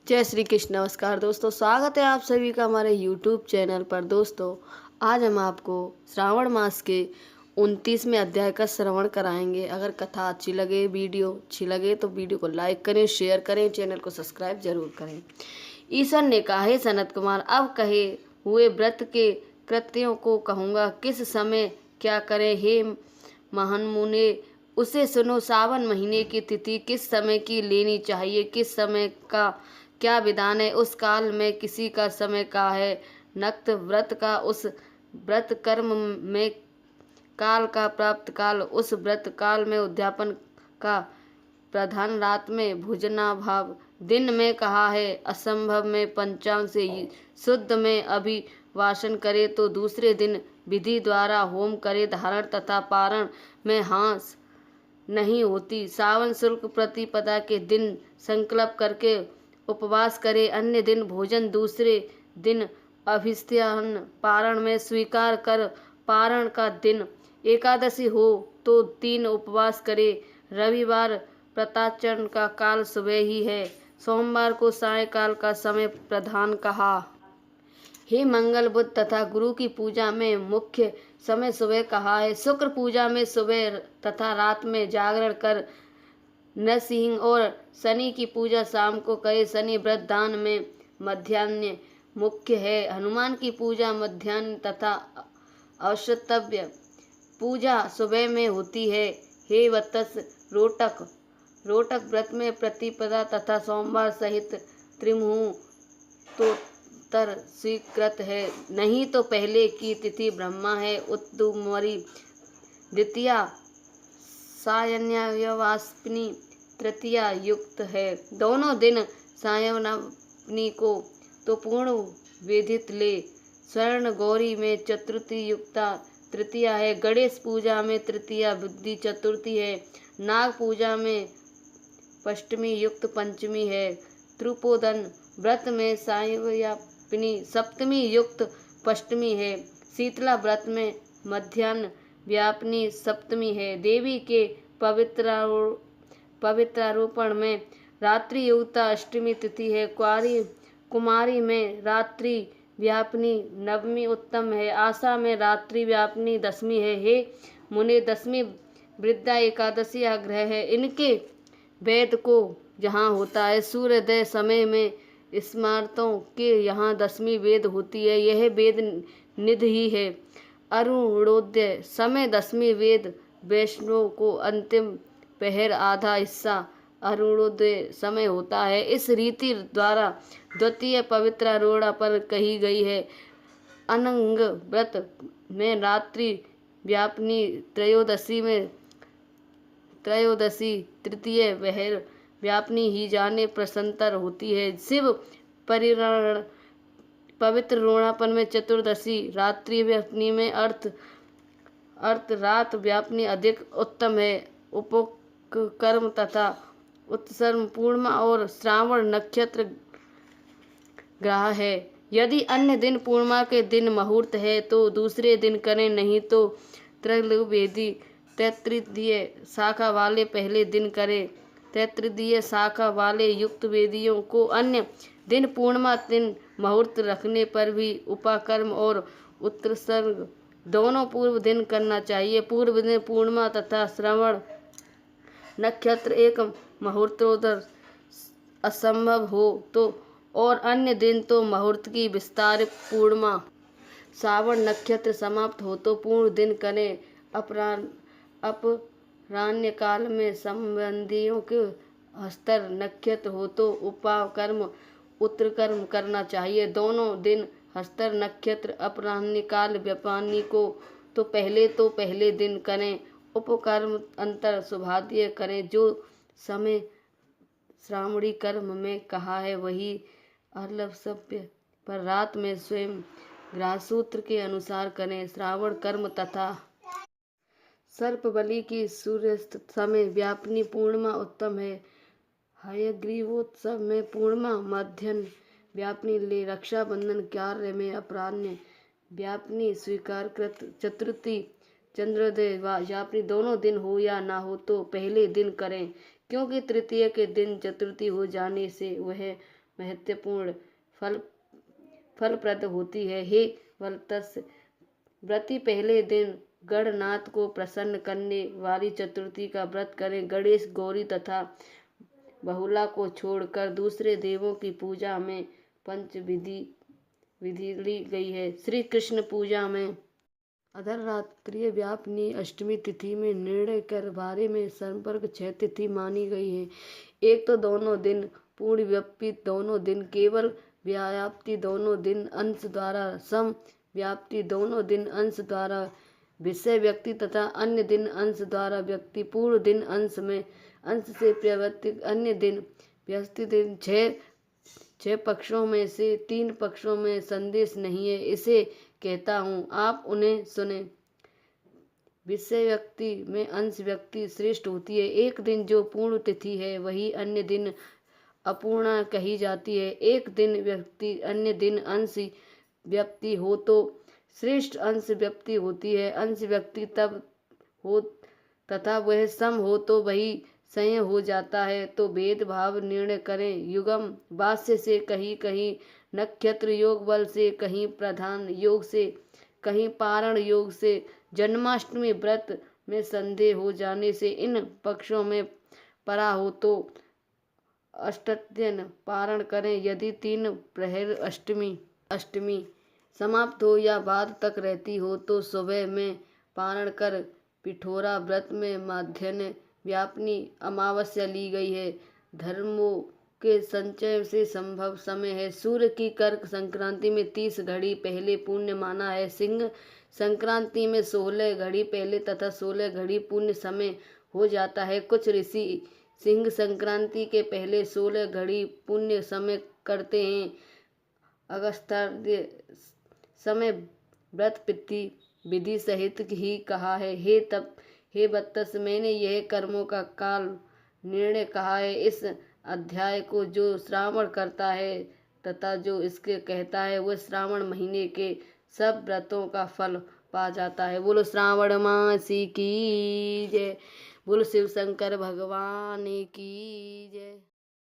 जय श्री कृष्ण। नमस्कार दोस्तों, स्वागत है आप सभी का हमारे YouTube चैनल पर। दोस्तों, आज हम आपको श्रावण मास के 29वें अध्याय का श्रवण कराएंगे। अगर कथा अच्छी लगे, वीडियो अच्छी लगे तो वीडियो को लाइक करें, शेयर करें, चैनल को सब्सक्राइब जरूर करें। ईश्वर ने कहा, हे सनत कुमार, अब कहे हुए व्रत के कृत्यों को कहूँगा, किस समय क्या करें। हे महान मुने, उसे सुनो। सावन महीने की तिथि किस समय की लेनी चाहिए, किस समय का क्या विधान है, उस काल में किसी का समय का है नक्त व्रत का, उस व्रत कर्म में काल का प्राप्त काल, उस व्रत काल में उद्यापन का प्रधान, रात में भोजनाभाव, दिन में कहा है असंभव में पंचांग से, शुद्ध में अभिवासन करे तो दूसरे दिन विधि द्वारा होम करे, धारण तथा पारण में हास नहीं होती। सावन शुक्ल प्रतिपदा के दिन संकल्प करके उपवास करे, अन्य दिन भोजन, दूसरे दिन अभिस्त्यान पारण में स्वीकार कर, पारण का दिन एकादशी हो तो 3 उपवास करे। रविवार प्रताचरण का काल सुबह ही है, सोमवार को सायंकाल का समय प्रधान कहा। हे मंगल, बुध तथा गुरु की पूजा में मुख्य समय सुबह कहा है। शुक्र पूजा में सुबह तथा रात में जागरण कर नरसिंह और शनि की पूजा शाम को करे। शनि व्रत दान में मध्याह्न मुख्य है। हनुमान की पूजा मध्याह्न तथा औषतव्य पूजा सुबह में होती है। हे वत्स, रोटक व्रत में प्रतिपदा तथा सोमवार सहित त्रिमुह तो तर स्वीकृत है, नहीं तो पहले की तिथि ब्रह्मा है, उत्तुमरी द्वितीया सायन्यावास्पिनी तृतीया युक्त है। दोनों दिन सायवनापनी को तो पूर्ण वेदित ले। स्वर्ण गौरी में चतुर्थी युक्ता तृतीया है। गणेश पूजा में तृतीया बुद्धि चतुर्थी है। नाग पूजा में पष्टमी युक्त पंचमी है। त्रिपोदन व्रत में सायव्यापिनी सप्तमी युक्त पष्टमी है। शीतला व्रत में मध्याह्न व्यापिनी सप्तमी है। देवी के पवित्रारोपण में रात्रि युक्ता अष्टमी तिथि है। कुमारी में रात्रि व्यापिनी नवमी उत्तम है। आशा में रात्रि व्यापिनी दशमी है। हे मुने, दशमी वृद्धा एकादशी आग्रह है। इनके वेद को जहाँ होता है सूर्योदय समय में स्मारतों के यहाँ दशमी वेद होती है, यह वेद निधि ही है। अरुणोदय समय दशमी वेद वैष्णव को अंतिम पहर आधा हिस्सा अरुणोदय समय होता है। इस रीति द्वारा द्वितीय पवित्रारोहण पर कही गई है। अनंग व्रत में रात्रि व्यापिनी त्रयोदशी तृतीय वहर व्यापिनी ही जाने प्रसन्नतर होती है। शिव पवित्र रोणापन में चतुर्दशी रात्रि व्यापिनी में अर्थ रात व्यापिनी अधिक उत्तम है। उपकर्म तथा उत्सर्म पूर्णिमा और श्रावण नक्षत्र ग्रह है। यदि अन्य दिन पूर्णिमा के दिन मुहूर्त है तो दूसरे दिन करें, नहीं तो त्रैलोक्यवेदी तैतृतीय शाखा वाले पहले दिन करें। तैतृतीय शाखा वाले युक्त वेदियों को अन्य दिन पूर्णिमा दिन मुहूर्त रखने पर भी उपकर्म और उत्सर्ग दोनों पूर्व दिन करना चाहिए। पूर्व दिन पूर्णिमा तथा श्रवण नक्षत्र एक मुहूर्तोत्तर असंभव हो तो और अन्य दिन तो मुहूर्त की विस्तार पूर्णिमा श्रावण नक्षत्र समाप्त हो तो पूर्ण दिन करें। अपराह्न काल में संबंधियों के हस्तर नक्षत्र हो तो उपकर्म उत्तरकर्म करना चाहिए। दोनों दिन हस्तर नक्षत्र अपराह्न काल व्यापानी को तो पहले दिन करें। उपकर्म अंतर शुभाद्य करें। जो समय श्रावणी कर्म में कहा है वही अर्लभ्य पर रात में स्वयं ग्रहसूत्र के अनुसार करें। श्रावण कर्म तथा सर्प बलि की सूर्यास्त समय व्यापिनी पूर्णिमा उत्तम है। हयग्रीवोत्सव में पूर्णिमा मध्याह्न व्यापिनी ले। रक्षाबंधन कार्य में अपराह्न व्यापिनी स्वीकार कृत। चतुर्थी चंद्रोदय व्यापिनी दोनों दिन हो या ना हो तो पहले दिन करें, क्योंकि तृतीय के दिन चतुर्थी हो जाने से वह महत्वपूर्ण फलप्रद होती है। हे वत्स, व्रती पहले दिन गणनाथ को प्रसन्न करने वाली चतुर्थी का व्रत करें। गणेश, गौरी तथा बहुला को छोड़कर दूसरे देवों की पूजा में पंचविधि ली गई है। श्री कृष्ण पूजा में अर्धरात्रि व्यापिनी अष्टमी तिथि में निर्णय कर बारे में संपर्क 6 तिथि मानी गई है। एक तो दोनों दिन पूर्ण व्याप्ति, दोनों दिन केवल व्याप्ति, दोनों दिन अंश द्वारा सम व्याप्ति, दोनों दिन अंश द्वारा विषय व्यक्ति तथा अन्य दिन अंश द्वारा व्यक्ति। पूर्ण दिन अंश से प्रवृत्ति, अन्य दिन व्यक्ति दिन। 6 पक्षों में से 3 पक्षों में संदेश नहीं है, इसे कहता हूँ, आप उन्हें सुने। विषय व्यक्ति में अंश व्यक्ति श्रेष्ठ होती है। एक दिन जो पूर्ण तिथि है वही अन्य दिन अपूर्णा कही जाती है। एक दिन व्यक्ति अन्य दिन अंश व्यक्ति हो तो श्रेष्ठ अंश व्यक्ति होती है। अंश व्यक्ति तब हो तथा वह सम हो तो वही संयम हो जाता है। तो भेदभाव निर्णय करें। युगम भाष्य से कहीं नक्षत्र योग बल से, कहीं प्रधान योग से, कहीं पारण योग से। जन्माष्टमी व्रत में संदेह हो जाने से इन पक्षों में परा हो तो अष्टयन पारण करें। यदि 3 प्रहर अष्टमी समाप्त हो या बाद तक रहती हो तो सुबह में पारण कर। पिठोरा व्रत में माध्याह्न व्यापिनी अमावस्या ली गई है। धर्मों के संचय से संभव समय है। सूर्य की कर्क संक्रांति में 30 घड़ी पहले पुण्य माना है। सिंह संक्रांति में 16 घड़ी पहले तथा 16 घड़ी पुण्य समय हो जाता है। कुछ ऋषि सिंह संक्रांति के पहले 16 घड़ी पुण्य समय करते हैं। अगस्त्य समय व्रत पितृ विधि सहित ही कहा है। हे वत्स, मैंने यह कर्मों का काल निर्णय कहा है। इस अध्याय को जो श्रावण करता है तथा जो इसके कहता है वह श्रावण महीने के सब व्रतों का फल पा जाता है। बोलो श्रावण मासी की जय। बोलो शिव शंकर भगवान की जय।